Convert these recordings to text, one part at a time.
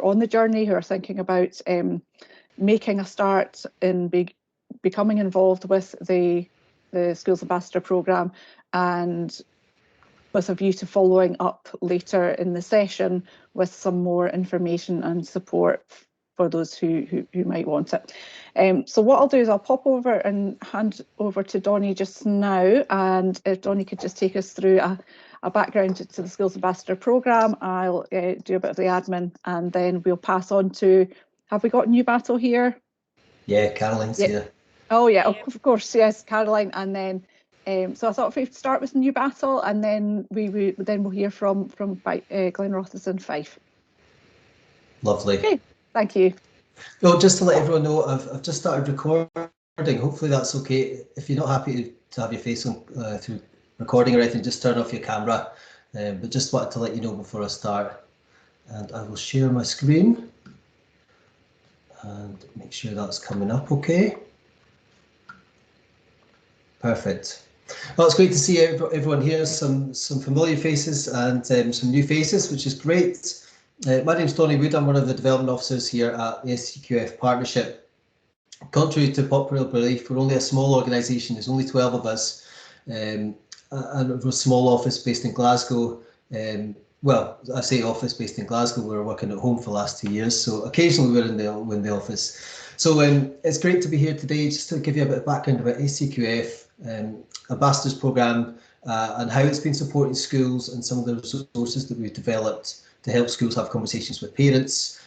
on the journey, who are thinking about making a start in becoming involved with the Schools Ambassador programme, and with a view to following up later in the session with some more information and support for those who might want it. So what I'll do is I'll pop over and hand over to Donnie just now, and if Donnie could just take us through a background to the Schools Ambassador programme, I'll do a bit of the admin, and then we'll pass on to, have we got Newbattle here? Yeah, Caroline's here. Oh yeah, of course, yes, Caroline, and then so I thought if we start with Newbattle, and then we'll hear from Glenrothes and Fife. Lovely. Okay, thank you. Well, just to let everyone know, I've just started recording. Hopefully that's okay. If you're not happy to have your face on through recording or anything, just turn off your camera. But just wanted to let you know before I start. And I will share my screen and make sure that's coming up okay. Perfect. Well, it's great to see everyone here, some familiar faces and some new faces, which is great. My name's Donnie Wood. I'm one of the development officers here at the SCQF Partnership. Contrary to popular belief, we're only a small organisation. There's only 12 of us, and we're a small office based in Glasgow. Well, I say office based in Glasgow. We were working at home for the last 2 years, so occasionally we're in the office. So it's great to be here today, just to give you a bit of background about SCQF, Ambassadors Programme, and how it's been supporting schools and some of the resources that we've developed to help schools have conversations with parents,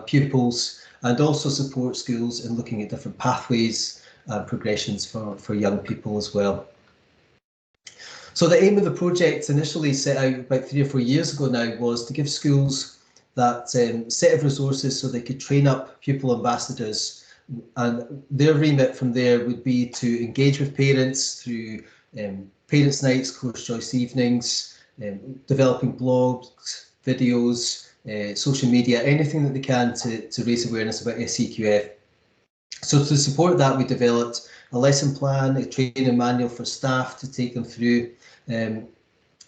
pupils, and also support schools in looking at different pathways and progressions for young people as well. So the aim of the project, initially set out about 3 or 4 years ago now, was to give schools that set of resources so they could train up pupil ambassadors, and their remit from there would be to engage with parents through parents' nights, course choice evenings, developing blogs, videos, social media, anything that they can to raise awareness about SCQF. So to support that, we developed a lesson plan, a training manual for staff to take them through, and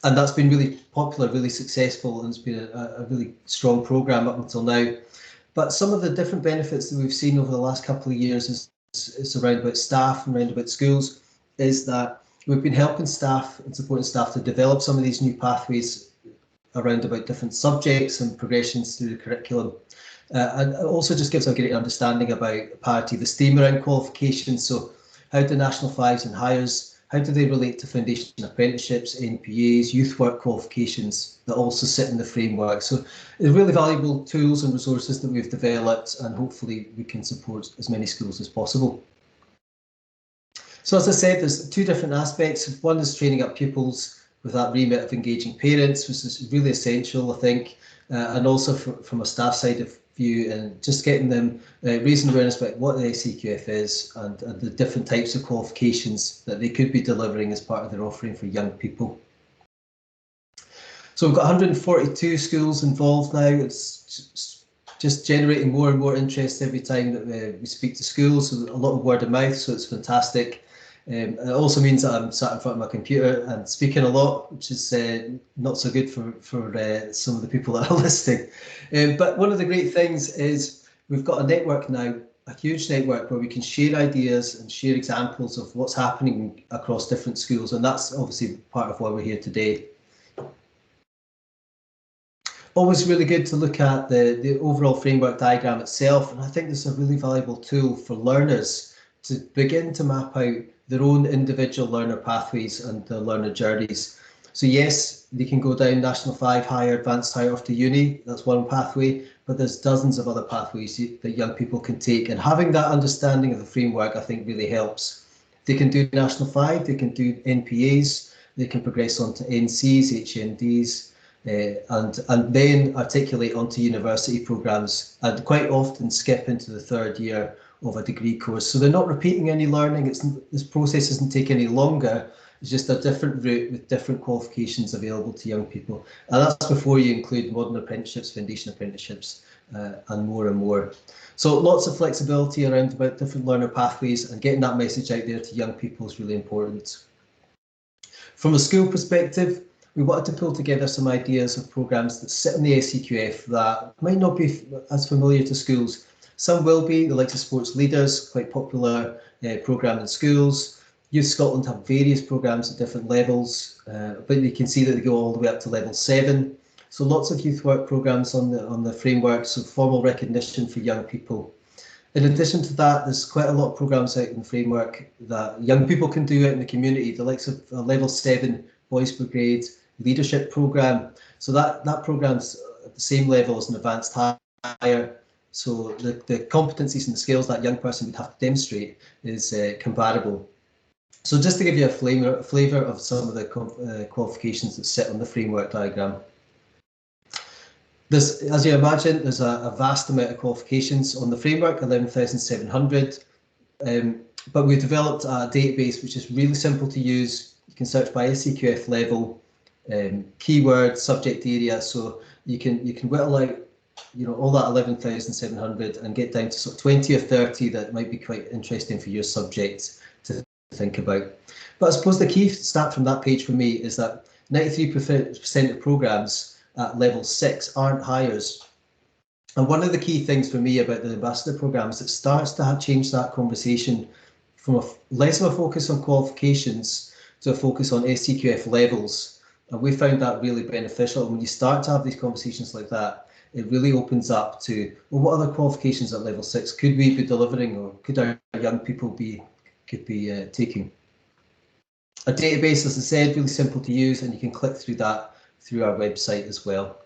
that's been really popular, really successful, and it's been a really strong programme up until now. But some of the different benefits that we've seen over the last couple of years is around about staff and around about schools, is that we've been helping staff and supporting staff to develop some of these new pathways around about different subjects and progressions through the curriculum. And it also just gives a great understanding about parity, the STEAM around qualifications. So how do National 5s and Hires, how do they relate to foundation apprenticeships, NPAs, youth work qualifications that also sit in the framework? So it's really valuable tools and resources that we've developed, and hopefully we can support as many schools as possible. So as I said, there's 2 different aspects. One is training up pupils with that remit of engaging parents, which is really essential, I think, and also from a staff side of view, and just getting them raising awareness about what the SCQF is and the different types of qualifications that they could be delivering as part of their offering for young people. So we've got 142 schools involved now. It's just generating more and more interest every time that we speak to schools. So a lot of word of mouth, so it's fantastic. It also means that I'm sat in front of my computer and speaking a lot, which is not so good for some of the people that are listening. But one of the great things is we've got a network now, a huge network where we can share ideas and share examples of what's happening across different schools, and that's obviously part of why we're here today. Always really good to look at the overall framework diagram itself, and I think this is a really valuable tool for learners to begin to map out their own individual learner pathways and their learner journeys. So yes, they can go down National 5, Higher, Advanced Higher off to uni, that's one pathway, but there's dozens of other pathways that young people can take, and having that understanding of the framework I think really helps. They can do National 5, they can do NPAs, they can progress on to NCs, HNDs, and then articulate onto university programmes, and quite often skip into the 3rd year of a degree course. So they're not repeating any learning. This process doesn't take any longer. It's just a different route with different qualifications available to young people. And that's before you include modern apprenticeships, foundation apprenticeships, and more. So lots of flexibility around about different learner pathways, and getting that message out there to young people is really important. From a school perspective, we wanted to pull together some ideas of programmes that sit in the SCQF that might not be as familiar to schools. Some will be, the likes of Sports Leaders, quite popular programme in schools. Youth Scotland have various programmes at different levels, but you can see that they go all the way up to level 7. So lots of youth work programmes on the frameworks of formal recognition for young people. In addition to that, there's quite a lot of programmes out in the framework that young people can do out in the community, the likes of level 7 Boys Brigade leadership programme. So that programme's at the same level as an advanced higher. So the competencies and the skills that young person would have to demonstrate is comparable. So just to give you a flavour of some of the qualifications that sit on the framework diagram. As you imagine, there's a vast amount of qualifications on the framework, 11,700, but we've developed a database which is really simple to use. You can search by SCQF level, keyword, subject area, so you can whittle out all that 11,700 and get down to sort of 20 or 30 that might be quite interesting for your subject to think about. But I suppose the key stat from that page for me is that 93% of programmes at level 6 aren't hires. And one of the key things for me about the ambassador programme is it starts to change that conversation from less of a focus on qualifications to a focus on SCQF levels. And we found that really beneficial. And when you start to have these conversations like that, it really opens up to, well, what other qualifications at level 6 could we be delivering, or could our young people be taking? A database, as I said, really simple to use, and you can click through that through our website as well.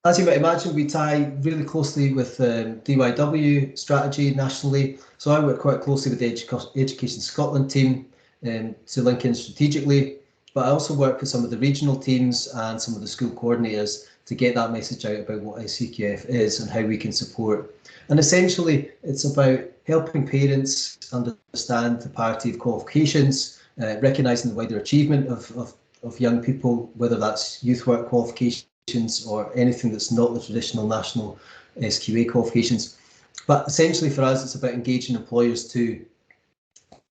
As you might imagine, we tie really closely with DYW Strategy nationally. So I work quite closely with the Education Scotland team to link in strategically, but I also work with some of the regional teams and some of the school coordinators to get that message out about what SCQF is and how we can support. And essentially, it's about helping parents understand the parity of qualifications, recognising the wider achievement of young people, whether that's youth work qualifications or anything that's not the traditional national SQA qualifications. But essentially for us, it's about engaging employers too.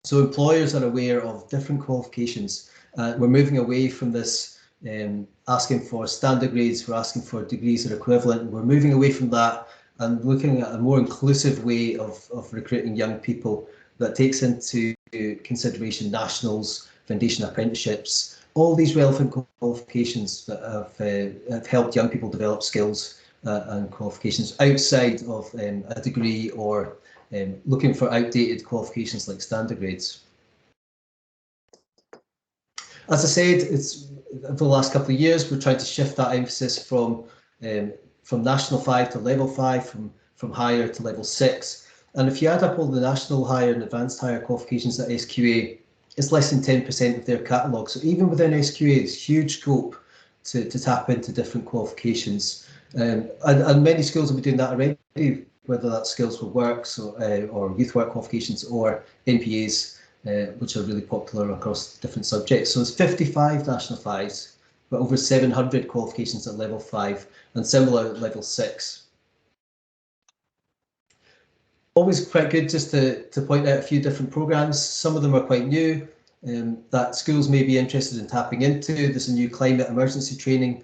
So employers are aware of different qualifications. We're moving away from this asking for standard grades, we're asking for degrees or equivalent. We're moving away from that and looking at a more inclusive way of recruiting young people that takes into consideration nationals, foundation apprenticeships, all these relevant qualifications that have helped young people develop skills and qualifications outside of a degree or looking for outdated qualifications like standard grades. As I said, it's for the last couple of years, we're trying to shift that emphasis from national 5 to level 5, from higher to level 6. And if you add up all the national higher and advanced higher qualifications at SQA, it's less than 10% of their catalogue. So even within SQA, it's huge scope to tap into different qualifications. And many schools will be doing that already, whether that's skills for works or youth work qualifications or NPAs, which are really popular across different subjects. So it's 55 national 5s, but over 700 qualifications at level 5 and similar at level 6. Always quite good just to point out a few different programmes. Some of them are quite new that schools may be interested in tapping into. There's a new climate emergency training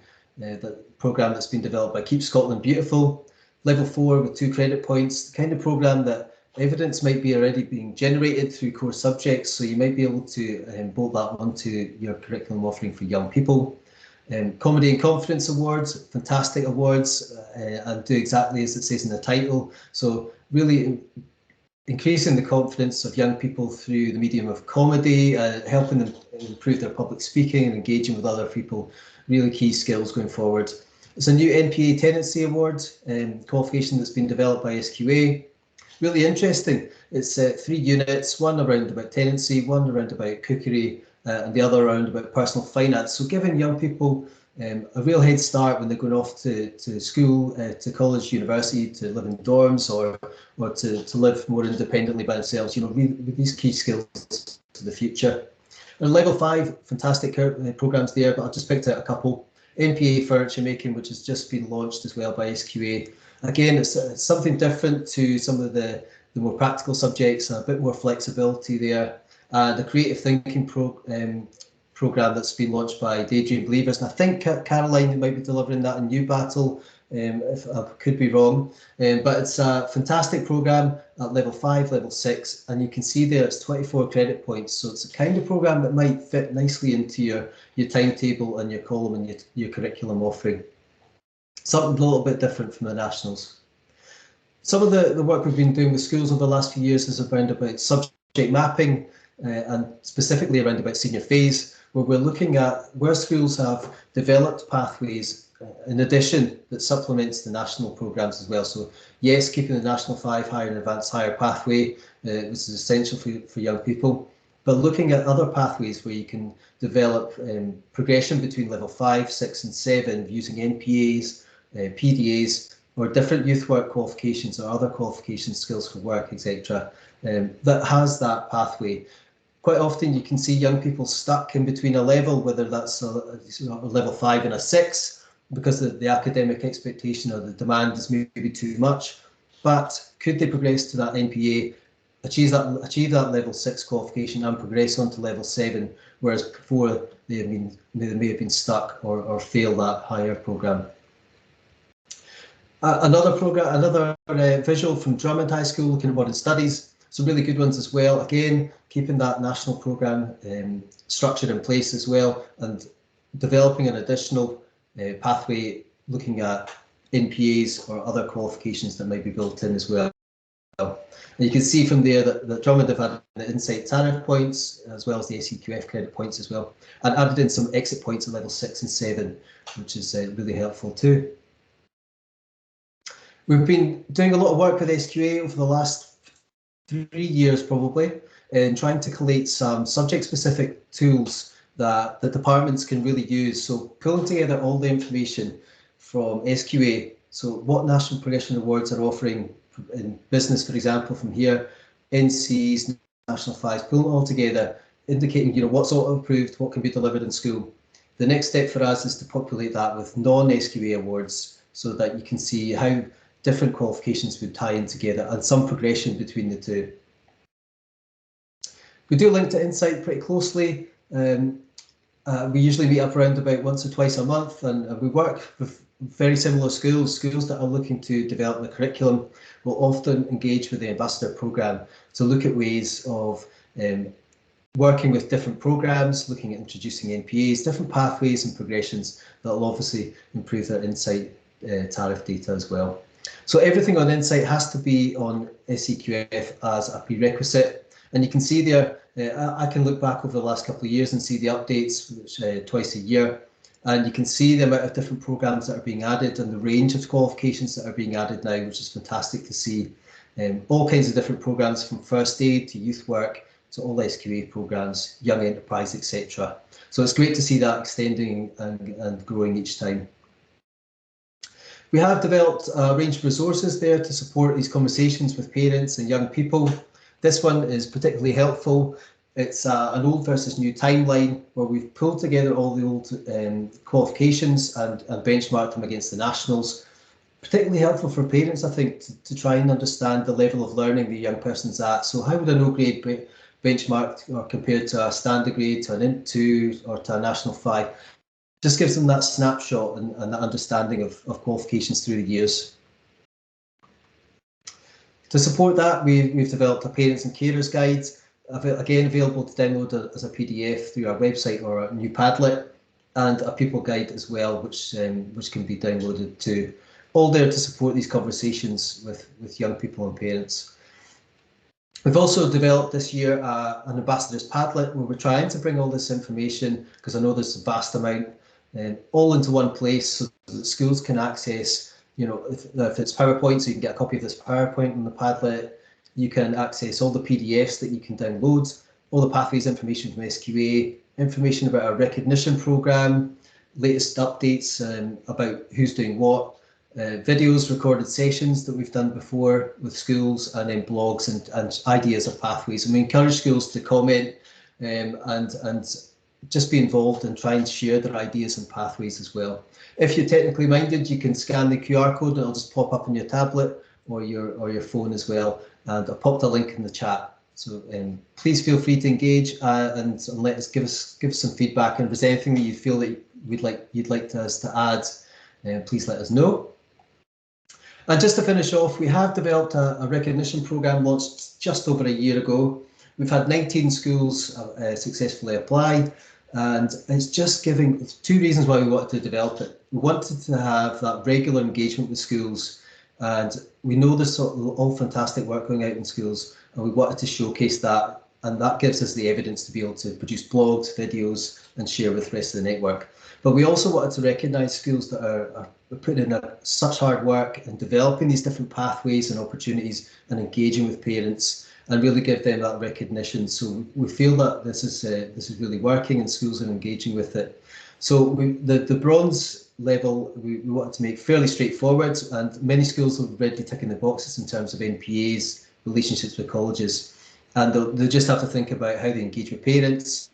programme that's been developed by Keep Scotland Beautiful. Level 4 with 2 credit points, the kind of programme that evidence might be already being generated through core subjects, so you might be able to bolt that onto your curriculum offering for young people. Comedy and Confidence Awards, fantastic awards, and do exactly as it says in the title. So really increasing the confidence of young people through the medium of comedy, helping them improve their public speaking and engaging with other people, really key skills going forward. It's a new NPA Tenancy Award qualification that's been developed by SQA. Really interesting. It's 3 units, one around about tenancy, one around about cookery, and the other around about personal finance. So giving young people a real head start when they're going off to school, to college, university, to live in dorms or to live more independently by themselves, with these key skills to the future. And level 5, fantastic programmes there, but I've just picked out a couple. NPA Furniture Making, which has just been launched as well by SQA. Again, it's something different to some of the more practical subjects, a bit more flexibility there. and the creative thinking program that's been launched by Daydream Believers. And I think Caroline might be delivering that in Newbattle, if I could be wrong. But it's a fantastic program at level 5, level 6, and you can see there it's 24 credit points. So it's a kind of program that might fit nicely into your timetable and your column and your curriculum offering. Something a little bit different from the Nationals. Some of the work we've been doing with schools over the last few years is around about subject mapping, and specifically around about senior phase, where we're looking at where schools have developed pathways in addition that supplements the national programs as well. So yes, keeping the National 5 Higher and Advanced Higher pathway, which is essential for young people, but looking at other pathways where you can develop progression between level 5, 6 and 7 using NPAs, PDAs, or different youth work qualifications or other qualification skills for work, etc. That has that pathway. Quite often you can see young people stuck in between a level, whether that's a level 5 and a 6, because the academic expectation or the demand is maybe too much. But could they progress to that NPA, achieve that level 6 qualification and progress on to level 7, whereas before they may have been stuck or failed that higher programme. Another visual from Drummond High School looking at modern studies. Some really good ones as well. Again, keeping that national programme structured in place as well, and developing an additional pathway looking at NPAs or other qualifications that might be built in as well. And you can see from there that Drummond have had the Insight tariff points as well as the SCQF credit points as well, and added in some exit points at level 6 and 7, which is really helpful too. We've been doing a lot of work with SQA over the last 3 years probably, in trying to collate some subject-specific tools that the departments can really use. So pulling together all the information from SQA, so what National Progression Awards are offering in business, for example, from here, NCs, National 5s, pulling it all together, indicating what's auto-approved, what can be delivered in school. The next step for us is to populate that with non-SQA awards so that you can see how different qualifications would tie in together and some progression between the two. We do link to Insight pretty closely. We usually meet up around about once or twice a month, and we work with very similar schools that are looking to develop the curriculum. Will often engage with the Ambassador programme to look at ways of working with different programmes, looking at introducing NPAs, different pathways and progressions that will obviously improve their Insight tariff data as well. So everything on Insight has to be on SCQF as a prerequisite, and you can see there, I can look back over the last couple of years and see the updates, which twice a year, and you can see the amount of different programs that are being added and the range of qualifications that are being added now, which is fantastic to see. All kinds of different programs, from first aid to youth work to all SQA programs, young enterprise, etc. So it's great to see that extending and growing each time. We have developed a range of resources there to support these conversations with parents and young people. This one is particularly helpful. It's an old versus new timeline where we've pulled together all the old qualifications and benchmarked them against the nationals. Particularly helpful for parents, I think, to try and understand the level of learning the young person's at. So how would a no grade be benchmarked or compared to a standard grade, to an Int 2 or to a National 5? Just gives them that snapshot and that understanding of qualifications through the years. To support that, we've developed a parents and carers guide, again available to download as a PDF through our website or a new Padlet, and a people guide as well, which can be downloaded too. All there to support these conversations with young people and parents. We've also developed this year an Ambassador's Padlet, where we're trying to bring all this information, because I know there's a vast amount, all into one place so that schools can access, if it's PowerPoint, so you can get a copy of this PowerPoint on the Padlet. You can access all the PDFs that you can download, all the pathways information from SQA, information about our recognition programme, latest updates about who's doing what, videos, recorded sessions that we've done before with schools, and then blogs and ideas of pathways. And we encourage schools to comment and just be involved and try and share their ideas and pathways as well. If you're technically minded, you can scan the QR code and it'll just pop up on your tablet or your phone as well. And I've popped a link in the chat So please feel free to engage and let us give us some feedback. And if there's anything that you feel that you'd like us to add, please let us know. And just to finish off, we have developed a recognition programme launched just over a year ago. We've had 19 schools successfully apply, and it's just giving two reasons why we wanted to develop it. We wanted to have that regular engagement with schools, and we know there's all fantastic work going out in schools, and we wanted to showcase that, and that gives us the evidence to be able to produce blogs, videos, and share with the rest of the network. But we also wanted to recognise schools that are putting in such hard work and developing these different pathways and opportunities and engaging with parents, and really give them that recognition. So we feel that this is really working and schools are engaging with it. So the bronze level we wanted to make fairly straightforward, and many schools have already ticking the boxes in terms of NPAs, relationships with colleges, and they'll just have to think about how they engage with parents,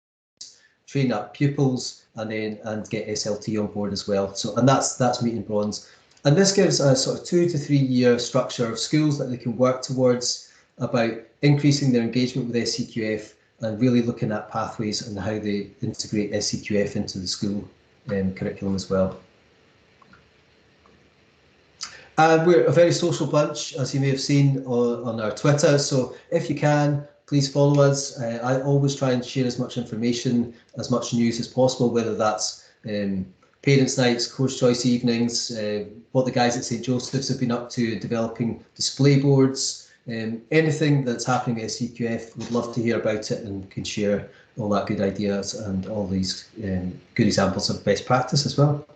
train up pupils, and get SLT on board as well. So, and that's meeting bronze. And this gives a sort of 2 to 3 year structure of schools that they can work towards about increasing their engagement with SCQF and really looking at pathways and how they integrate SCQF into the school curriculum as well. And we're a very social bunch, as you may have seen on our Twitter. So if you can, please follow us. I always try and share as much information, as much news as possible, whether that's parents' nights, course choice evenings, what the guys at St Joseph's have been up to, developing display boards, anything that's happening at SCQF. We'd love to hear about it and can share all that good ideas and all these good examples of best practice as well.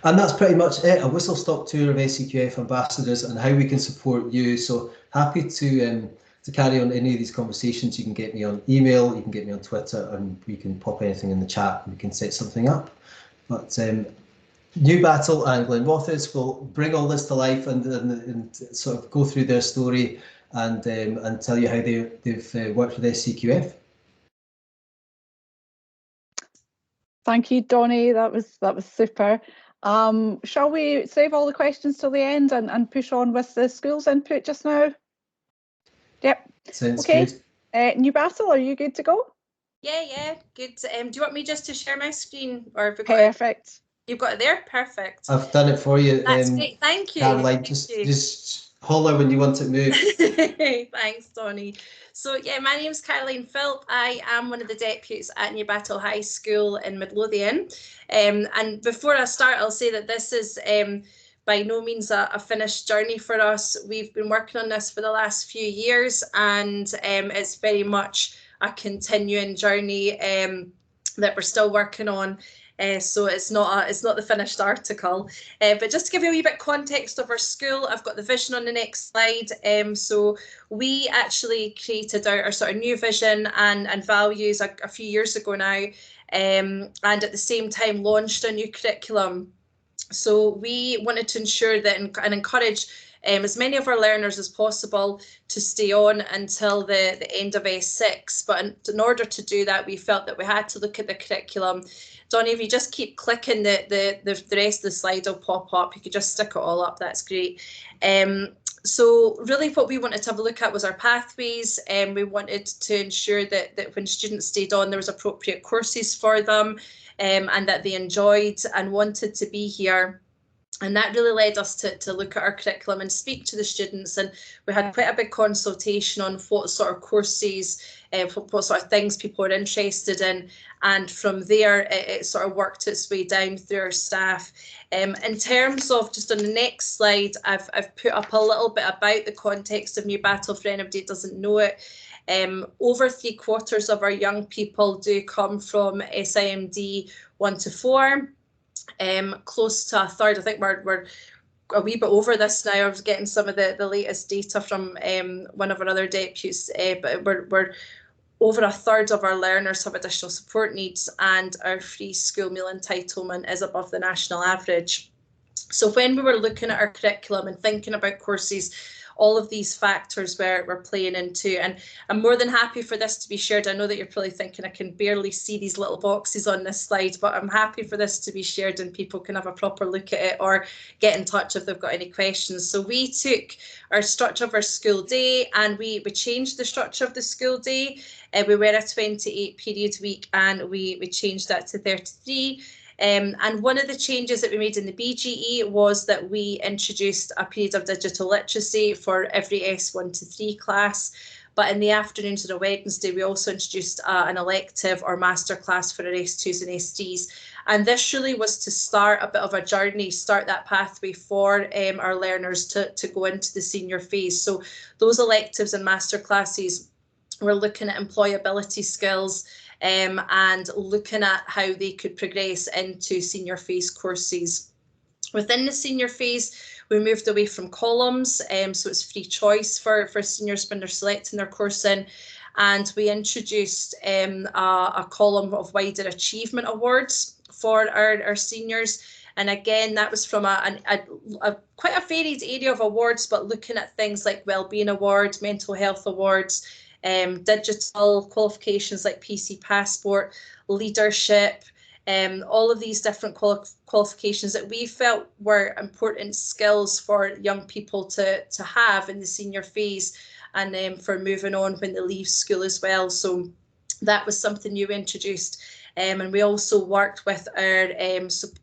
And that's pretty much it, a whistle-stop tour of SCQF ambassadors and how we can support you. So happy to carry on any of these conversations. You can get me on email, you can get me on Twitter, and we can pop anything in the chat and we can set something up. But Newbattle and Glenrothes will bring all this to life and sort of go through their story and tell you how they've worked with SCQF. Thank you, Donnie. That was super. Shall we save all the questions till the end and push on with the school's input just now? Yep. Sounds okay. Good. Newbattle, are you good to go? Yeah, good. Do you want me just to share my screen, or have you got Perfect. it? You've got it there? Perfect. I've done it for you. That's great. Thank you. Caroline, just holler when you want it moved. Thanks, Donnie. So yeah, my name's Caroline Philp. I am one of the deputies at Newbattle High School in Midlothian. And before I start, I'll say that this is by no means a finished journey for us. We've been working on this for the last few years, and it's very much a continuing journey that we're still working on. So it's not the finished article, but just to give you a wee bit context of our school, I've got the vision on the next slide. So we actually created our sort of new vision and values a few years ago now, and at the same time launched a new curriculum. So we wanted to ensure that and encourage as many of our learners as possible to stay on until the end of SEIC. But in order to do that, we felt that we had to look at the curriculum. Donnie, if you just keep clicking, the rest of the slide will pop up. You could just stick it all up, that's great. So really what we wanted to have a look at was our pathways, and we wanted to ensure that when students stayed on, there was appropriate courses for them, and that they enjoyed and wanted to be here. And that really led us to look at our curriculum and speak to the students, and we had quite a big consultation on what sort of courses, what sort of things people are interested in, and from there it sort of worked its way down through our staff. In terms of, just on the next slide, I've put up a little bit about the context of Newbattle for anybody that doesn't know it. Over 3/4 of our young people do come from SIMD 1 to 4. Close to a third, I think we're a wee bit over this now. I was getting some of the latest data from one of our other deputies, but we're over a third of our learners have additional support needs, and our free school meal entitlement is above the national average. So when we were looking at our curriculum and thinking about courses, all of these factors we're playing into. And I'm more than happy for this to be shared. I know that you're probably thinking I can barely see these little boxes on this slide, but I'm happy for this to be shared and people can have a proper look at it or get in touch if they've got any questions. So we took our structure of our school day and we changed the structure of the school day. We were a 28 period week and we changed that to 33. And one of the changes that we made in the BGE was that we introduced a period of digital literacy for every S1 to 3 class. But in the afternoons on a Wednesday, we also introduced an elective or masterclass for our S2s and S3s. And this really was to start a bit of a journey, start that pathway for our learners to go into the senior phase. So those electives and masterclasses, we're looking at employability skills and looking at how they could progress into senior phase courses. Within the senior phase, we moved away from columns, so it's free choice for seniors when they're selecting their course in, and we introduced a column of wider achievement awards for our seniors. And again, that was from quite a varied area of awards, but looking at things like wellbeing awards, mental health awards, digital qualifications like PC Passport, leadership, all of these different qualifications that we felt were important skills for young people to have in the senior phase and for moving on when they leave school as well. So that was something new introduced. And we also worked with our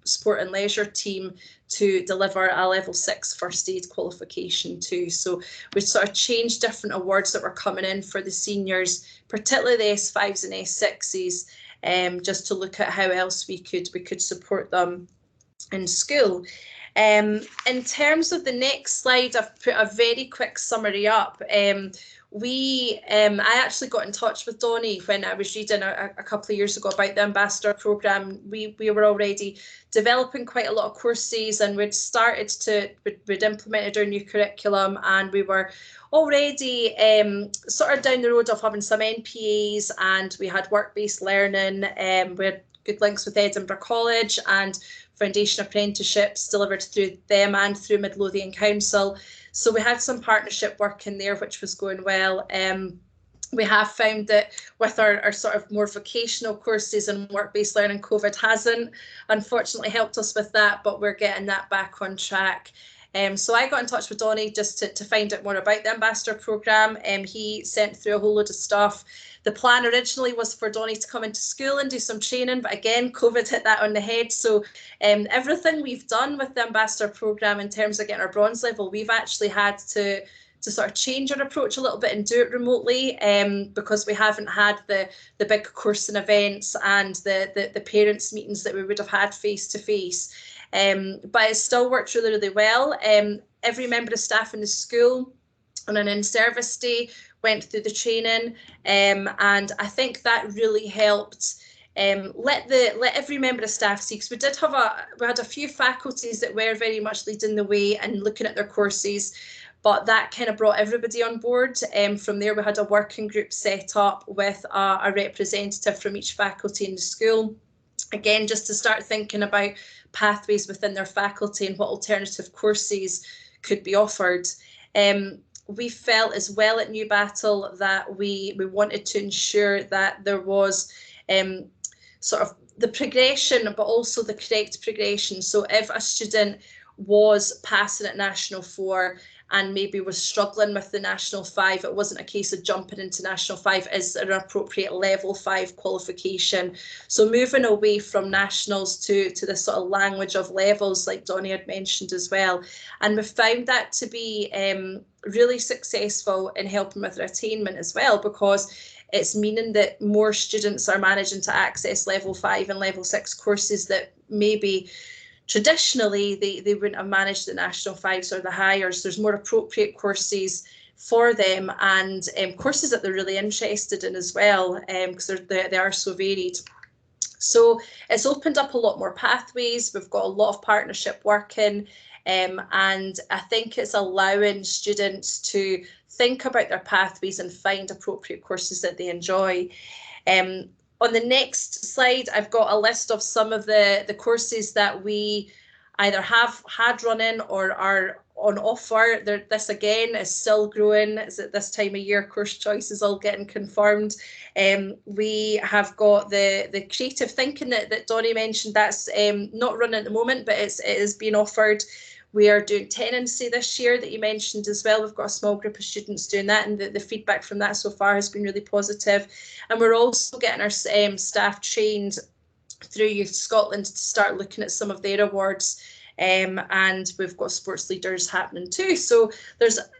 sport and leisure team to deliver a level 6 first aid qualification too. So we sort of changed different awards that were coming in for the seniors, particularly the S5s and S6s, just to look at how else we could support them in school. In terms of the next slide, I've put a very quick summary up. I actually got in touch with Donnie when I was reading a couple of years ago about the Ambassador programme. We were already developing quite a lot of courses and we'd implemented our new curriculum and we were already sort of down the road of having some NPAs and we had work-based learning. We had good links with Edinburgh College and Foundation Apprenticeships delivered through them and through Midlothian Council. So we had some partnership work in there, which was going well. We have found that with our sort of more vocational courses and work-based learning, COVID hasn't unfortunately helped us with that, but we're getting that back on track. So I got in touch with Donnie just to find out more about the Ambassador programme. He sent through a whole load of stuff. The plan originally was for Donnie to come into school and do some training, but again, COVID hit that on the head. So everything we've done with the Ambassador programme in terms of getting our bronze level, we've actually had to sort of change our approach a little bit and do it remotely because we haven't had the big course and events and the parents meetings that we would have had face to face. But it still worked really, really well. Every member of staff in the school on an in-service day went through the training, and I think that really helped let every member of staff see, because we had a few faculties that were very much leading the way and looking at their courses, but that kind of brought everybody on board. From there, we had a working group set up with a representative from each faculty in the school, again, just to start thinking about pathways within their faculty and what alternative courses could be offered. We felt as well at Newbattle that we wanted to ensure that there was sort of the progression, but also the correct progression. So if a student was passing at National 4 and maybe was struggling with the National 5, it wasn't a case of jumping into National 5 as an appropriate level 5 qualification. So moving away from nationals to the sort of language of levels like Donnie had mentioned as well. And we found that to be really successful in helping with their attainment as well, because it's meaning that more students are managing to access level 5 and level 6 courses that maybe traditionally they wouldn't have managed the National 5s or the higher. So there's more appropriate courses for them and courses that they're really interested in as well, because they are so varied. So it's opened up a lot more pathways. We've got a lot of partnership working, and I think it's allowing students to think about their pathways and find appropriate courses that they enjoy. On the next slide, I've got a list of some of the courses that we either have had run in or are on offer. This again is still growing. It's at this time of year, course choice is all getting confirmed. We have got the creative thinking that Donnie mentioned. That's not running at the moment, but it is being offered. We are doing tenancy this year that you mentioned as well. We've got a small group of students doing that, and the feedback from that so far has been really positive. And we're also getting our staff trained through Youth Scotland to start looking at some of their awards. And we've got sports leaders happening too. So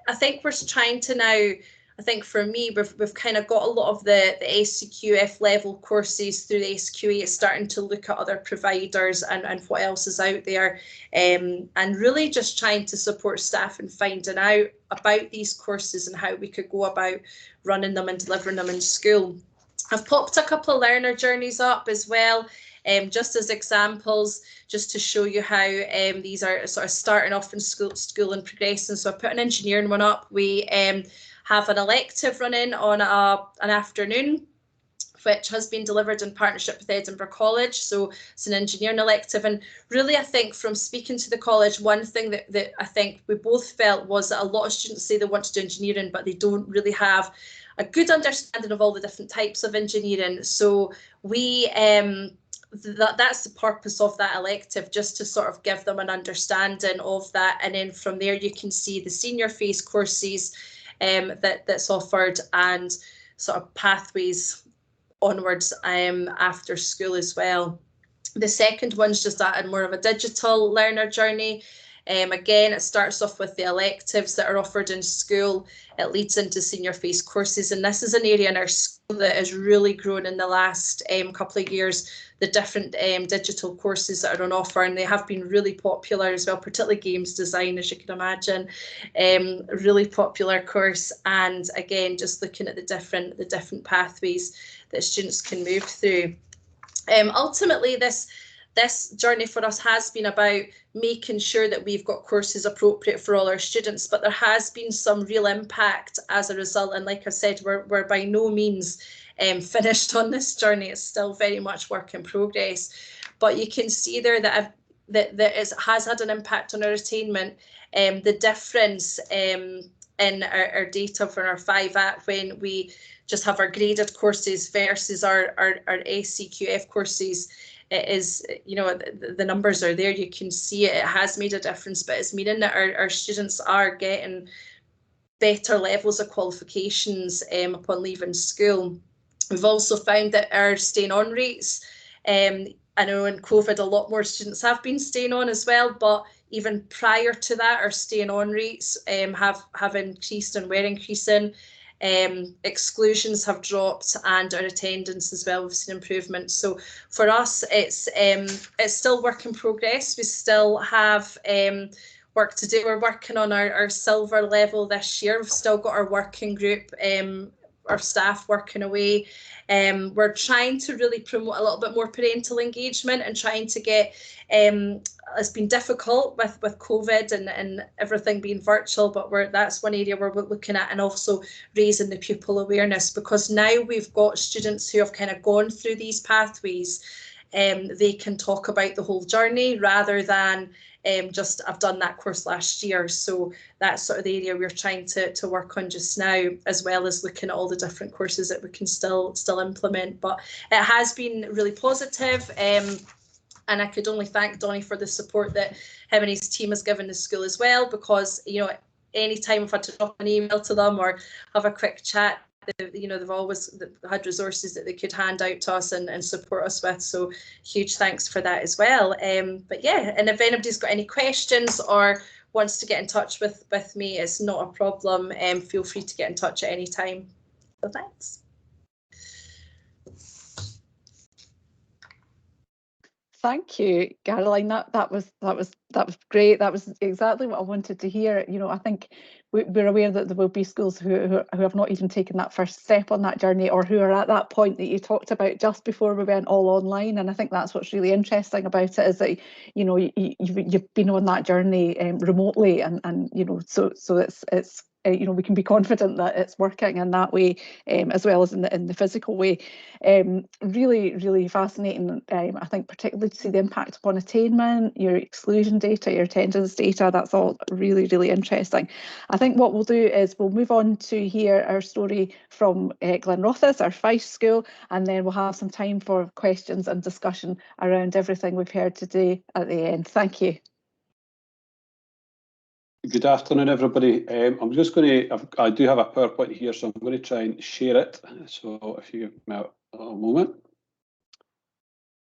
I think we're trying to now, I think for me, we've kind of got a lot of the SCQF level courses through the SQA. It's starting to look at other providers and what else is out there, and really just trying to support staff in finding out about these courses and how we could go about running them and delivering them in school. I've popped a couple of learner journeys up as well, just as examples, just to show you how these are sort of starting off in school and progressing. So I put an engineering one up. We have an elective running on an afternoon, which has been delivered in partnership with Edinburgh College. So it's an engineering elective. And really, I think from speaking to the college, one thing that I think we both felt was that a lot of students say they want to do engineering, but they don't really have a good understanding of all the different types of engineering. So we that's the purpose of that elective, just to sort of give them an understanding of that. And then from there, you can see the senior phase courses that's offered and sort of pathways onwards after school as well. The second one's just more of a digital learner journey. Again, it starts off with the electives that are offered in school. It leads into senior phase courses, and this is an area in our school that has really grown in the last couple of years. The different digital courses that are on offer, and they have been really popular as well, particularly games design, as you can imagine. Really popular course, and again, just looking at the different pathways that students can move through. Ultimately, this journey for us has been about making sure that we've got courses appropriate for all our students, but there has been some real impact as a result. And like I said, we're by no means finished on this journey. It's still very much work in progress. But you can see there that it has had an impact on our attainment. The difference in our data for our 5 app when we just have our graded courses versus our SCQF courses, it is, you know, the numbers are there. You can see it has made a difference, but it's meaning that our students are getting better levels of qualifications upon leaving school. We've also found that our staying on rates, I know in COVID a lot more students have been staying on as well, but even prior to that, our staying on rates have increased and were increasing. Exclusions have dropped, and our attendance as well, we've seen improvement. So for us, it's still work in progress. We still have work to do. We're working on our silver level this year. We've still got our working group, our staff working away. We're trying to really promote a little bit more parental engagement and trying to get, it's been difficult with COVID and everything being virtual, but that's one area we're looking at, and also raising the pupil awareness, because now we've got students who have kind of gone through these pathways. They can talk about the whole journey rather than just I've done that course last year. So that's sort of the area we're trying to work on just now, as well as looking at all the different courses that we can still implement. But it has been really positive, and I could only thank Donnie for the support that him and his team has given the school as well, because, you know, anytime I've had to drop an email to them or have a quick chat, you know, they've always had resources that they could hand out to us and support us with. So huge thanks for that as well. But yeah, and if anybody's got any questions or wants to get in touch with me, it's not a problem. Feel free to get in touch at any time. So thanks. Thank you, Caroline. That was great. That was exactly what I wanted to hear. You know, I think we're aware that there will be schools who have not even taken that first step on that journey, or who are at that point that you talked about just before we went all online. And I think that's what's really interesting about it, is that, you know, you've been on that journey remotely, and you know, so it's you know, we can be confident that it's working in that way, as well as in the physical way. Really, really fascinating. I think particularly to see the impact upon attainment, your exclusion data, your attendance data. That's all really, really interesting. I think what we'll do is we'll move on to hear our story from Glenrothes, our Fife school, and then we'll have some time for questions and discussion around everything we've heard today at the end. Thank you. Good afternoon, everybody. I'm just going to, I do have a PowerPoint here, so I'm going to try and share it. So if you give me a moment.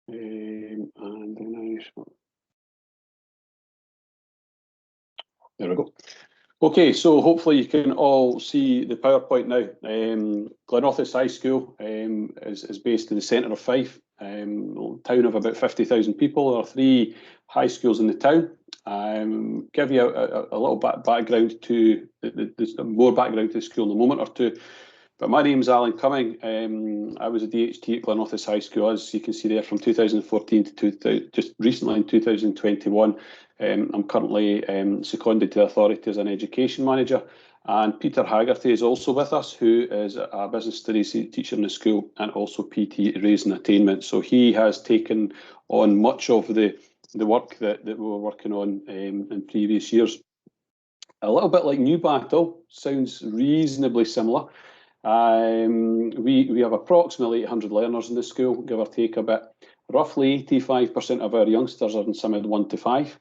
And then there we go. Okay, so hopefully you can all see the PowerPoint now. Glenrothes High School is based in the centre of Fife, a town of about 50,000 people. There are 3 high schools in the town. Give you a little bit background to more background to the school in a moment or two. But my name's Alan Cumming. I was a DHT at Glenrothes High School, as you can see there, from 2014 to just recently in 2021. I'm currently seconded to the authority as an education manager. And Peter Haggerty is also with us, who is a business studies teacher in the school and also PT Raising Attainment. So he has taken on much of the work that we were working on in previous years. A little bit like Newbattle, sounds reasonably similar. We have approximately 800 learners in the school, give or take a bit. Roughly 85% of our youngsters are in Summit 1 to 5.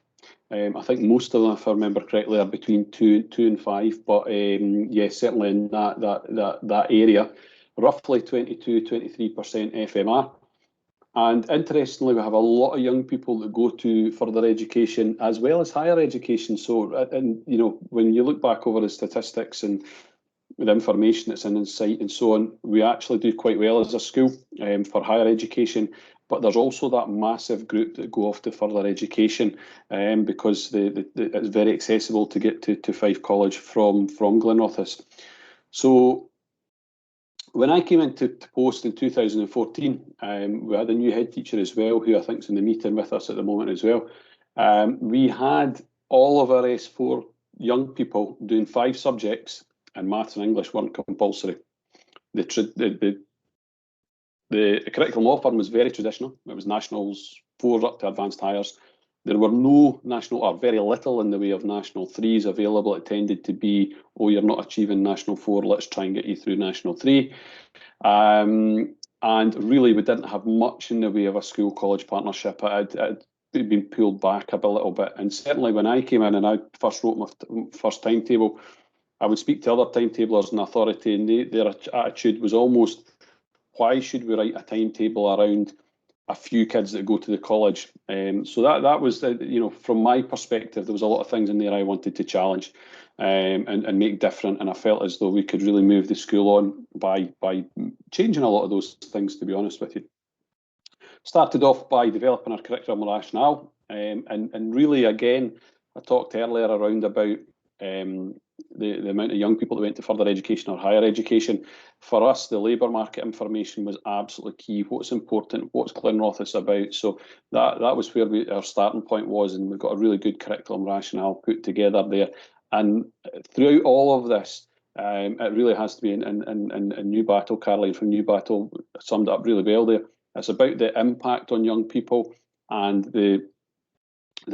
I think most of them, if I remember correctly, are between 2 and 5. But yes, certainly in that area, roughly 22-23% FMR. And interestingly, we have a lot of young people that go to further education as well as higher education. So, and you know, when you look back over the statistics and the information that's in SEIC and so on, we actually do quite well as a school for higher education. But there's also that massive group that go off to further education because it's very accessible to get to Fife College from Glenrothes. So when I came into post in 2014, we had a new head teacher as well, who I think is in the meeting with us at the moment as well. We had all of our S4 young people doing 5 subjects, and maths and English weren't compulsory. The curriculum offering was very traditional. It was Nationals 4 up to Advanced Hires. There were no national, or very little in the way of National 3s available. It tended to be, oh, you're not achieving National 4, let's try and get you through National 3. And really, we didn't have much in the way of a school-college partnership. It had been pulled back a little bit. And certainly when I came in and I first wrote my first timetable, I would speak to other timetablers in authority, and their attitude was almost, why should we write a timetable around a few kids that go to the college? So that was, you know, from my perspective, there was a lot of things in there I wanted to challenge and make different. And I felt as though we could really move the school on by changing a lot of those things, to be honest with you. Started off by developing our curriculum rationale. And really, again, I talked earlier around about the amount of young people that went to further education or higher education. For us, the labour market information was absolutely key. What's important? What's Glenrothes about? So that was where our starting point was, and we've got a really good curriculum rationale put together there. And throughout all of this, it really has to be in Newbattle. Caroline from Newbattle summed it up really well there. It's about the impact on young people and the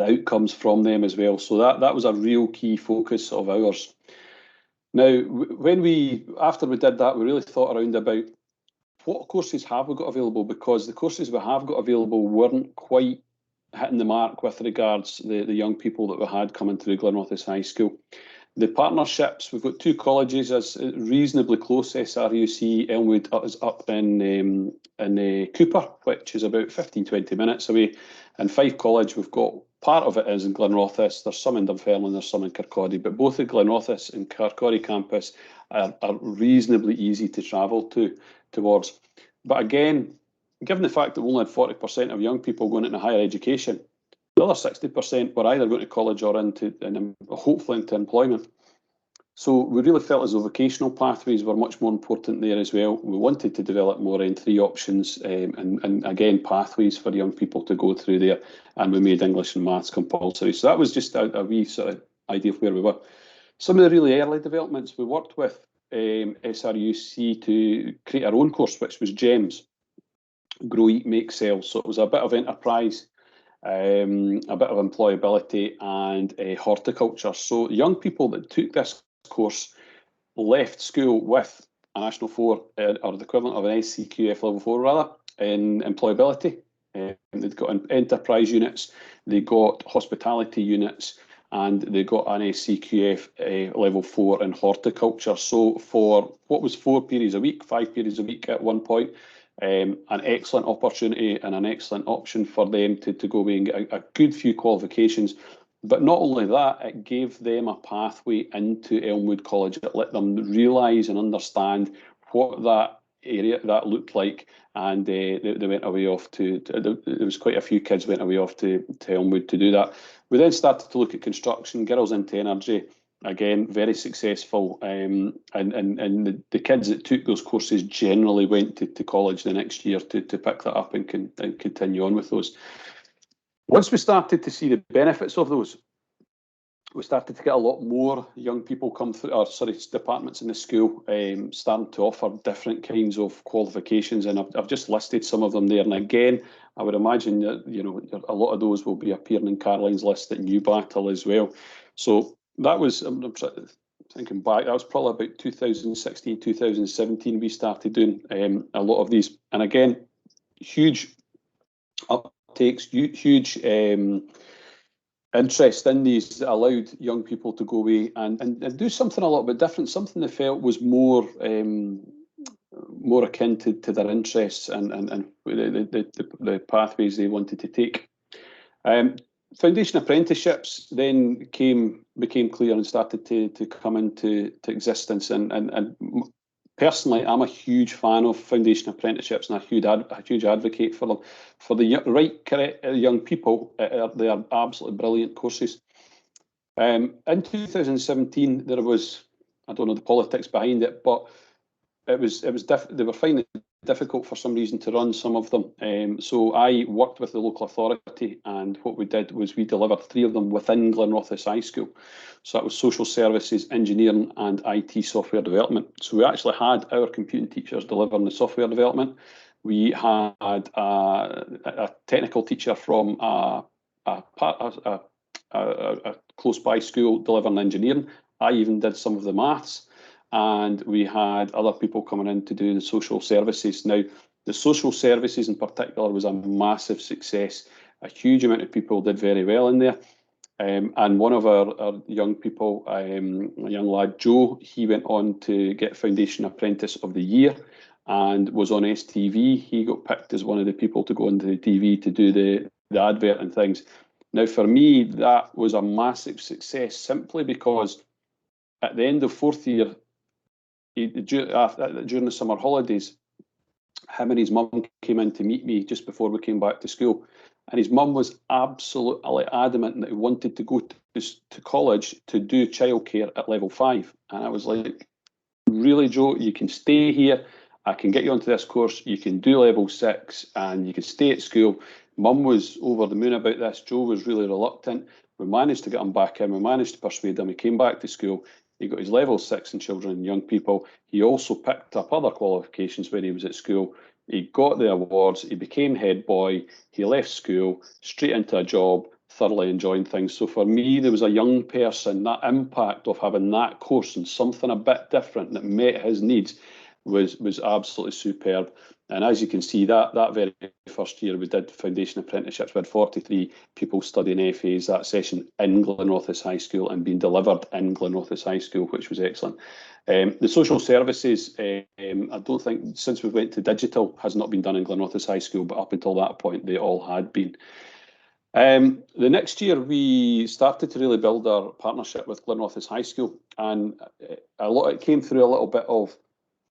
outcomes from them as well. So that was a real key focus of ours. Now, after we did that, we really thought around about what courses have we got available, because the courses we have got available weren't quite hitting the mark with regards the young people that we had coming through Glenrothes High School. The partnerships, we've got 2 colleges as reasonably close. SRUC Elmwood is up in Cooper, which is about 15-20 minutes away. And Fife College, we've got part of it is in Glenrothes. There's some in Dunfermline, there's some in Kirkcaldy, but both the Glenrothes and Kirkcaldy campus are reasonably easy to travel towards. But again, given the fact that we only had 40% of young people going into higher education, the other 60% were either going to college or hopefully into employment. So we really felt as though vocational pathways were much more important there as well. We wanted to develop more entry options and again, pathways for young people to go through there. And we made English and maths compulsory. So that was just a wee sort of idea of where we were. Some of the really early developments, we worked with SRUC to create our own course, which was GEMS, Grow, Eat, Make, Sell. So it was a bit of enterprise, a bit of employability, and horticulture. So young people that took this course left school with a National 4, or the equivalent of an SCQF Level 4 rather, in employability. They'd got enterprise units, they got hospitality units, and they got an SCQF Level 4 in horticulture. So for what was 4 periods a week, 5 periods a week at one point, an excellent opportunity and an excellent option for them to go away and get a good few qualifications. But not only that, it gave them a pathway into Elmwood College. It let them realise and understand what that area that looked like, and they went away off to there was quite a few kids went away off to Elmwood to do that. We then started to look at construction, girls into energy, again very successful, and the kids that took those courses generally went to college the next year to pick that up and continue on with those. Once we started to see the benefits of those, we started to get a lot more young people come through, departments in the school starting to offer different kinds of qualifications, and I've just listed some of them there. And again, I would imagine that a lot of those will be appearing in Caroline's list at Newbattle as well. So that was, I'm thinking back, that was probably about 2016, 2017 we started doing a lot of these. And again, huge uptakes, huge interest in these that allowed young people to go away and do something a little bit different, something they felt was more akin to their interests and the pathways they wanted to take. Foundation apprenticeships then became clear and started to come into existence, and personally, I'm a huge fan of foundation apprenticeships and a huge advocate for them. For the correct young people, they are absolutely brilliant courses. In 2017, there was, I don't know the politics behind it, but they were finding it difficult for some reason to run some of them. So I worked with the local authority, and what we did was we delivered 3 of them within Glenrothes High School. So that was social services, engineering, and IT software development. So we actually had our computing teachers delivering the software development. We had a technical teacher from a close by school delivering engineering. I even did some of the maths. And we had other people coming in to do the social services. Now, the social services in particular was a massive success. A huge amount of people did very well in there. And one of our young people, a young lad, Joe, he went on to get Foundation Apprentice of the Year and was on STV. He got picked as one of the people to go onto the TV to do the advert and things. Now, for me, that was a massive success simply because at the end of 4th year, during the summer holidays, him and his mum came in to meet me just before we came back to school, and his mum was absolutely adamant that he wanted to go to college to do childcare at level 5. And I was like, really, Joe, you can stay here, I can get you onto this course, you can do level 6 and you can stay at school. Mum was over the moon about this. Joe was really reluctant. We managed to get him back in, we managed to persuade him. He came back to school. He got his level 6 in children and young people. He also picked up other qualifications when he was at school. He got the awards, he became head boy, he left school, straight into a job, thoroughly enjoying things. So for me, there was a young person, that impact of having that course and something a bit different that met his needs was absolutely superb. And as you can see, that very first year we did foundation apprenticeships. We had 43 people studying FAs that session in Glenrothes High School and being delivered in Glenrothes High School, which was excellent. The social services, I don't think since we went to digital has not been done in Glenrothes High School, but up until that point they all had been. The next year we started to really build our partnership with Glenrothes High School, and it came through a little bit of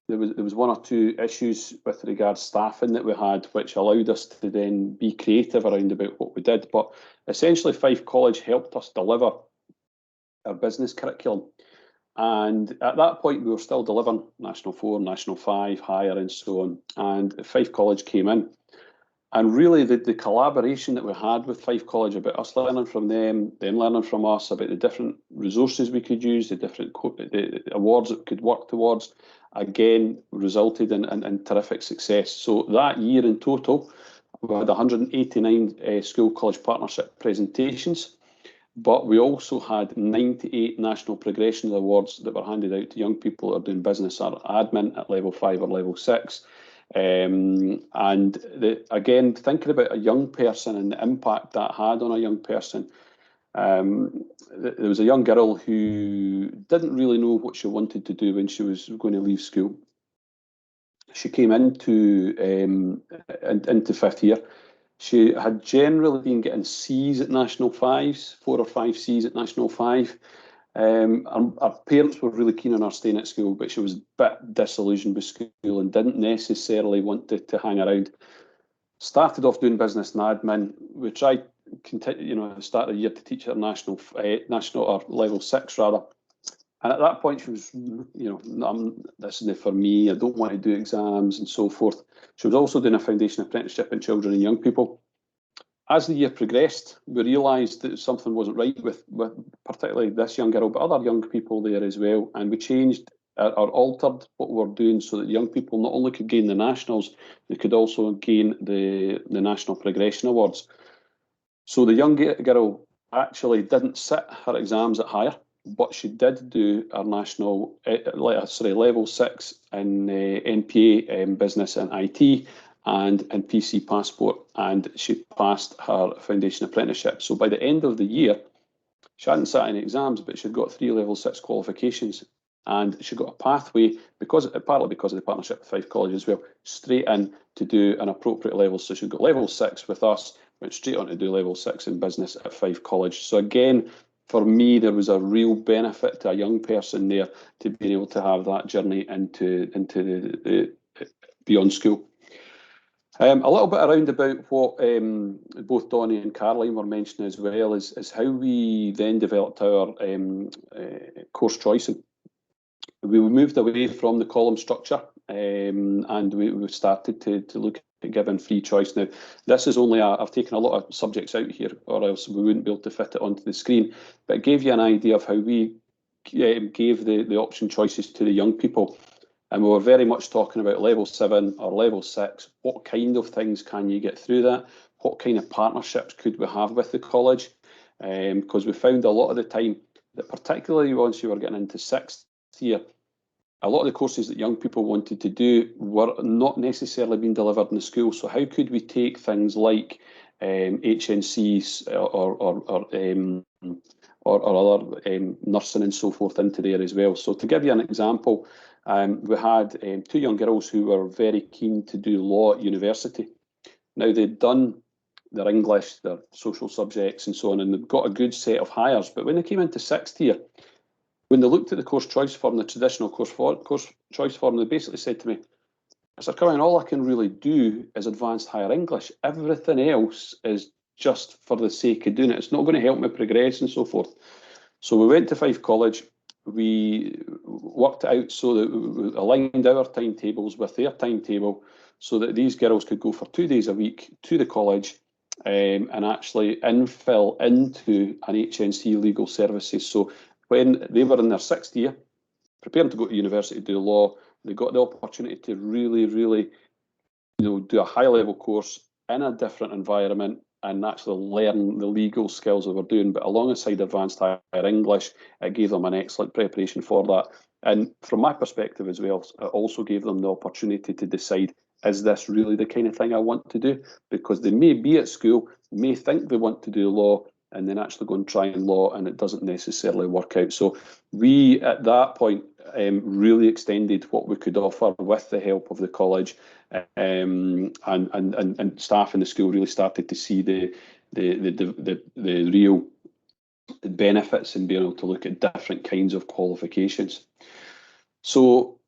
there was 1 or 2 issues with regards staffing that we had, which allowed us to then be creative around about what we did. But essentially, Fife College helped us deliver our business curriculum. And at that point, we were still delivering National 4, National 5, higher, and so on. And Fife College came in. And really the collaboration that we had with Fife College, about us learning from them learning from us, about the different resources we could use, the different the awards that we could work towards, again, resulted in terrific success. So that year in total, we had 189 school college partnership presentations, but we also had 98 national progression awards that were handed out to young people that are doing business or admin at level 5 or level 6. Again, thinking about a young person and the impact that had on a young person, there was a young girl who didn't really know what she wanted to do when she was going to leave school. She came into 5th year. She had generally been getting C's at National 5s, 4 or 5 C's at National 5. Our parents were really keen on her staying at school, but she was a bit disillusioned with school and didn't necessarily want to hang around. Started off doing business and admin. We tried, start of the year to teach her national or level 6 rather. And at that point, she was, this isn't for me. I don't want to do exams and so forth. She was also doing a foundation apprenticeship in children and young people. As the year progressed, we realised that something wasn't right with particularly this young girl, but other young people there as well. And we changed or altered what we were doing so that young people not only could gain the nationals, they could also gain the National Progression Awards. So the young girl actually didn't sit her exams at higher, but she did do her national, level 6 in NPA business and IT and in PC Passport, and she passed her foundation apprenticeship. So by the end of the year, she hadn't sat any exams, but she'd got 3 level 6 qualifications, and she got a pathway, partly because of the partnership with Fife College as well, straight in to do an appropriate level. So she got level 6 with us, went straight on to do level 6 in business at Fife College. So again, for me, there was a real benefit to a young person there to being able to have that journey into the beyond school. A little bit around about what both Donnie and Caroline were mentioning as well is how we then developed our course choicing. We moved away from the column structure and we started to look at giving free choice. Now, this is only, I've taken a lot of subjects out here or else we wouldn't be able to fit it onto the screen, but it gave you an idea of how we gave the option choices to the young people. And we were very much talking about level 7 or level 6. What kind of things can you get through that? What kind of partnerships could we have with the college? Because we found a lot of the time that particularly once you were getting into 6th year, a lot of the courses that young people wanted to do were not necessarily being delivered in the school. So how could we take things like HNCs or other nursing and so forth into there as well? So to give you an example, we had 2 young girls who were very keen to do law at university. Now, they'd done their English, their social subjects and so on, and they've got a good set of hires. But when they came into 6th year, when they looked at the course choice form, the traditional course choice form, they basically said to me, Mr. Curran, all I can really do is advanced higher English. Everything else is just for the sake of doing it. It's not going to help me progress and so forth. So we went to Fife College. We worked it out so that we aligned our timetables with their timetable so that these girls could go for 2 days a week to the college and actually infill into an HNC legal services. So when they were in their 6th year, preparing to go to university to do law, they got the opportunity to really, really do a high-level course in a different environment and actually learn the legal skills that we're doing. But alongside advanced higher English, it gave them an excellent preparation for that. And from my perspective as well, it also gave them the opportunity to decide, is this really the kind of thing I want to do? Because they may be at school, may think they want to do law, and then actually go and try in law, and it doesn't necessarily work out. So we, at that point, really extended what we could offer with the help of the college, and staff in the school really started to see the real benefits in being able to look at different kinds of qualifications. So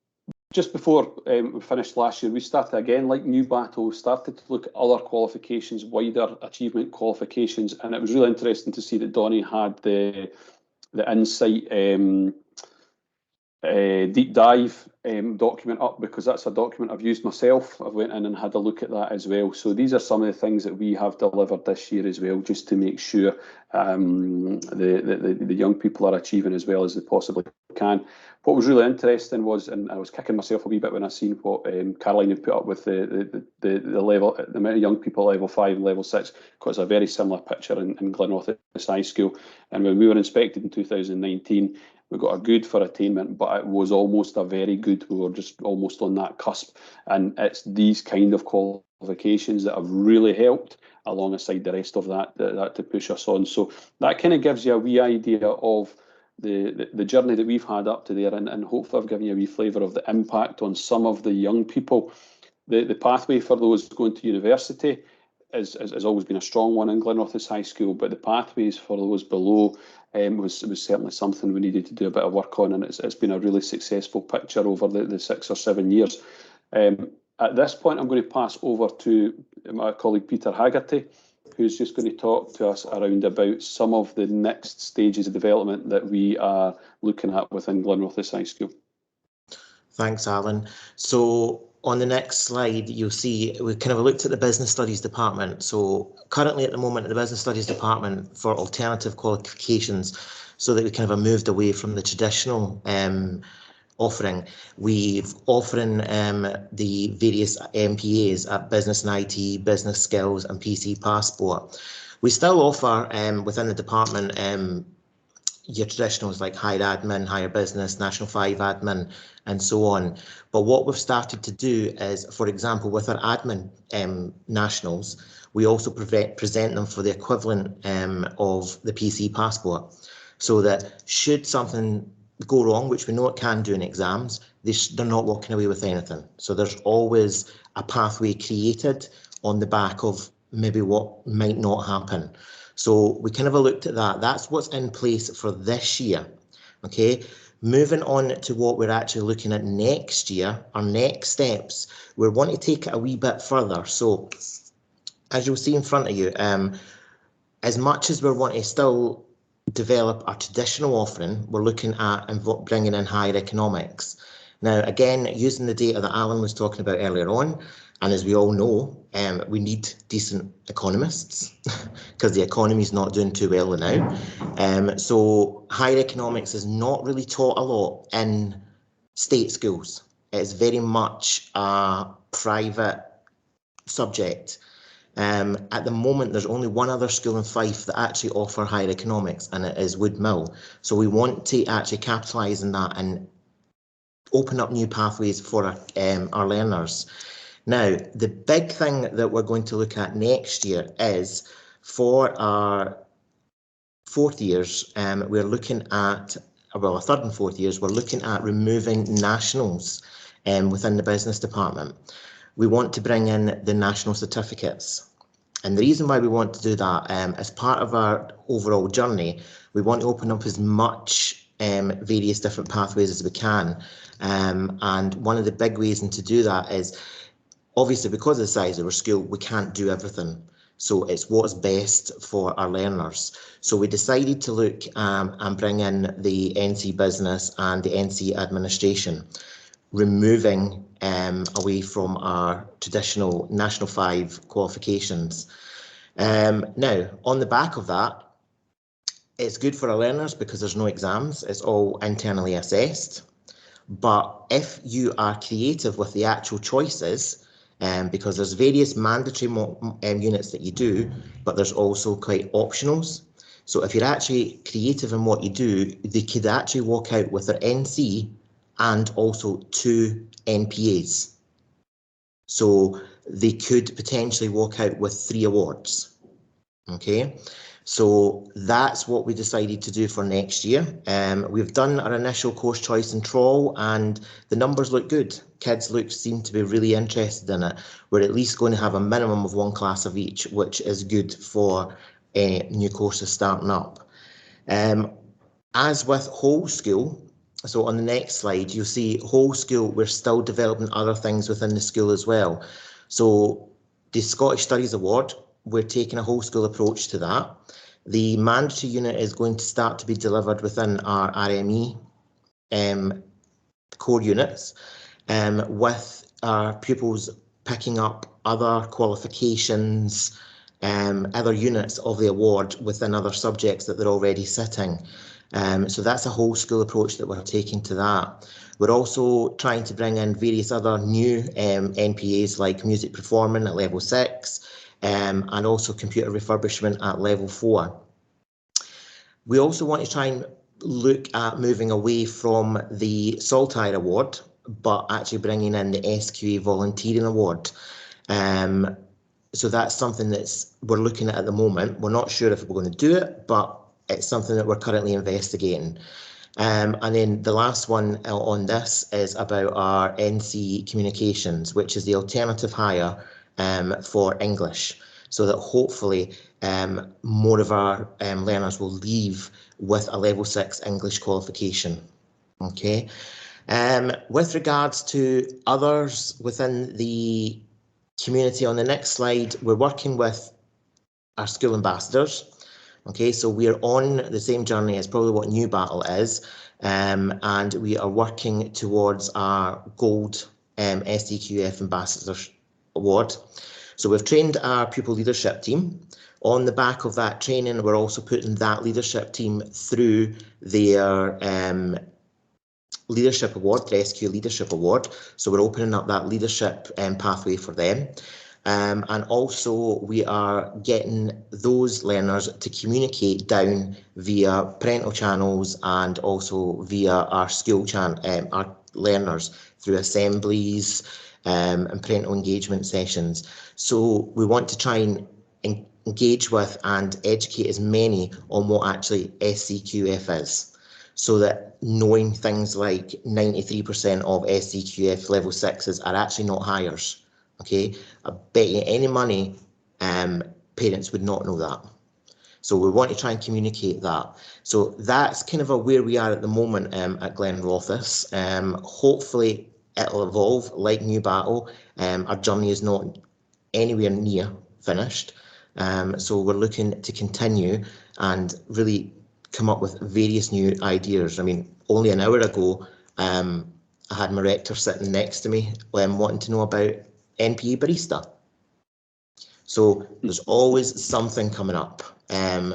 just before we finished last year, we started again, like Newbattle, started to look at other qualifications, wider achievement qualifications, and it was really interesting to see that Donnie had the insight deep dive document up, because that's a document I've used myself. I've went in and had a look at that as well. So these are some of the things that we have delivered this year as well, just to make sure the young people are achieving as well as they possibly can. What was really interesting was, and I was kicking myself a wee bit when I seen what Caroline had put up with the level, the amount of young people level 5 and level 6, because a very similar picture in Glenrothes High School. And when we were inspected in 2019, we got a good for attainment, but it was almost a very good. We were just almost on that cusp. And it's these kind of qualifications that have really helped alongside the rest of that to push us on. So that kind of gives you a wee idea of the journey that we've had up to there, and hopefully I've given you a wee flavour of the impact on some of the young people. The pathway for those going to university has always been a strong one in Glenrothes High School, but the pathways for those below was certainly something we needed to do a bit of work on, and it's been a really successful picture over the 6 or 7 years. At this point, I'm going to pass over to my colleague Peter Haggerty, who's just going to talk to us around about some of the next stages of development that we are looking at within Glenrothes High School. Thanks, Alan. So on the next slide, you'll see we kind of looked at the Business Studies department. So currently at the moment, the Business Studies department for alternative qualifications, so that we kind of moved away from the traditional offering. We've offering the various MPAs at Business and IT, Business Skills and PC Passport. We still offer within the department your traditionals like Higher Admin, Higher Business, National 5 Admin and so on. But what we've started to do is, for example, with our admin nationals, we also present them for the equivalent of the PC Passport, so that should something go wrong, which we know it can do in exams, they're not walking away with anything. So there's always a pathway created on the back of maybe what might not happen. So we kind of looked at that. That's what's in place for this year. Okay, moving on to what we're actually looking at next year, our next steps, we want to take it a wee bit further. So as you'll see in front of you, as much as we're wanting to still develop our traditional offering, we're looking at bringing in higher economics. Now, again, using the data that Alan was talking about earlier on, and as we all know, we need decent economists because the economy is not doing too well now. So higher economics is not really taught a lot in state schools. It's very much a private subject. At the moment, there's only one other school in Fife that actually offer higher economics, and it is Woodmill. So we want to actually capitalise on that and open up new pathways for our learners. Now, the big thing that we're going to look at next year is for our fourth years, we're looking at, well, our third and fourth years, we're looking at removing nationals within the business department. We want to bring in the national certificates. And the reason why we want to do that, as part of our overall journey, we want to open up as much various different pathways as we can. And one of the big reasons to do that is, obviously, because of the size of our school, we can't do everything. So it's what's best for our learners. So we decided to look and bring in the NC Business and the NC Administration, removing away from our traditional National 5 qualifications. Now, on the back of that, it's good for our learners because there's no exams, it's all internally assessed. But if you are creative with the actual choices, because there's various mandatory units that you do, but there's also quite optionals. So if you're actually creative in what you do, they could actually walk out with their NC and also 2 NPAs. So they could potentially walk out with 3 awards. Okay, so that's what we decided to do for next year. We've done our initial course choice and trawl, and the numbers look good. Kids seem to be really interested in it. We're at least going to have a minimum of 1 class of each, which is good for new courses starting up. As with whole school, so on the next slide, you'll see whole school, we're still developing other things within the school as well. So the Scottish Studies Award, we're taking a whole school approach to that. The mandatory unit is going to start to be delivered within our RME core units, with our pupils picking up other qualifications, other units of the award within other subjects that they're already sitting. So that's a whole school approach that we're taking to that. We're also trying to bring in various other new NPAs like music performing at level 6, and also computer refurbishment at level 4. We also want to try and look at moving away from the Saltire Award, but actually bringing in the SQA Volunteering Award. So that's something we're looking at the moment. We're not sure if we're going to do it, but it's something that we're currently investigating. And then the last one on this is about our NC Communications, which is the alternative hire for English, so that hopefully more of our learners will leave with a level 6 English qualification. Okay. With regards to others within the community, on the next slide, we're working with our school ambassadors. Okay, so we're on the same journey as probably what Newbattle is, and we are working towards our gold SCQF Ambassador Award. So we've trained our pupil leadership team. On the back of that training, we're also putting that leadership team through their Leadership Award, the SQ Leadership Award. So we're opening up that leadership pathway for them. And also we are getting those learners to communicate down via parental channels and also via our school our learners through assemblies and parental engagement sessions. So we want to try and engage with and educate as many on what actually SCQF is, so that knowing things like 93% of SCQF level 6s are actually not hires. Okay, I bet you any money parents would not know that. So we want to try and communicate that. So that's kind of where we are at the moment at Glenrothes. Hopefully it'll evolve like Newbattle. Our journey is not anywhere near finished. So we're looking to continue and really come up with various new ideas. I mean, only an hour ago, I had my rector sitting next to me wanting to know about NPA barista. So there's always something coming up.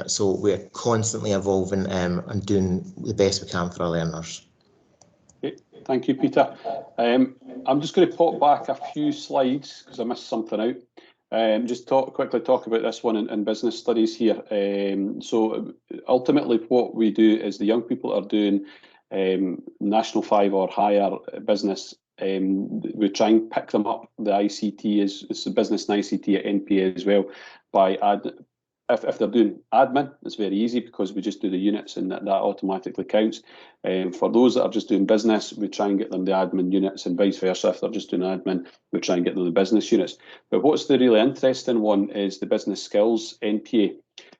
So we're constantly evolving and doing the best we can for our learners. Okay, thank you, Peter. I'm just going to pop back a few slides because I missed something out. Just quickly talk about this one in business studies here. So ultimately what we do is the young people are doing National 5 or higher business. We try and pick them up. The ICT is the business and ICT at NPA as well. If they're doing admin, it's very easy because we just do the units and that automatically counts. For those that are just doing business, we try and get them the admin units, and vice versa. If they're just doing admin, we try and get them the business units. But what's the really interesting one is the business skills NPA.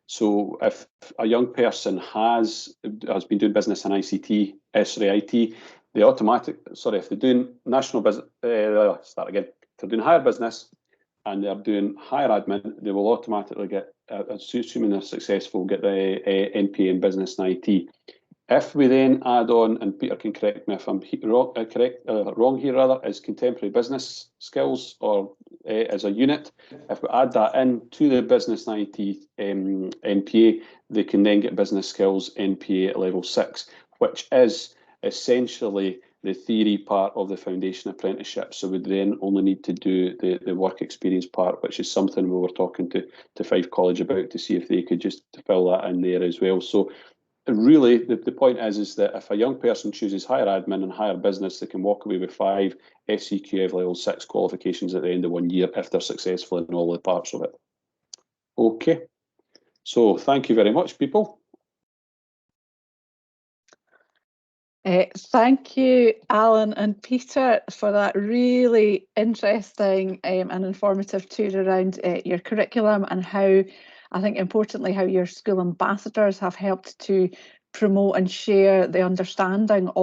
So if a young person has been doing business and ICT, IT, they if they're doing national business, if they're doing higher business and they're doing higher admin, they will automatically get, assuming they're successful, get the NPA in business and IT. If we then add on, and Peter can correct me if I'm wrong here, is contemporary business skills or as a unit. If we add that into the business and IT NPA, they can then get business skills NPA at level 6, which is essentially the theory part of the foundation apprenticeship. So we then only need to do the work experience part, which is something we were talking to Fife College about to see if they could just fill that in there as well. So really, the point is that if a young person chooses higher admin and higher business, they can walk away with 5 SCQF level 6 qualifications at the end of 1 year if they're successful in all the parts of it. Okay, so thank you very much, people. Thank you, Alan and Peter, for that really interesting and informative tour around your curriculum, and how, I think importantly, how your school ambassadors have helped to promote and share the understanding of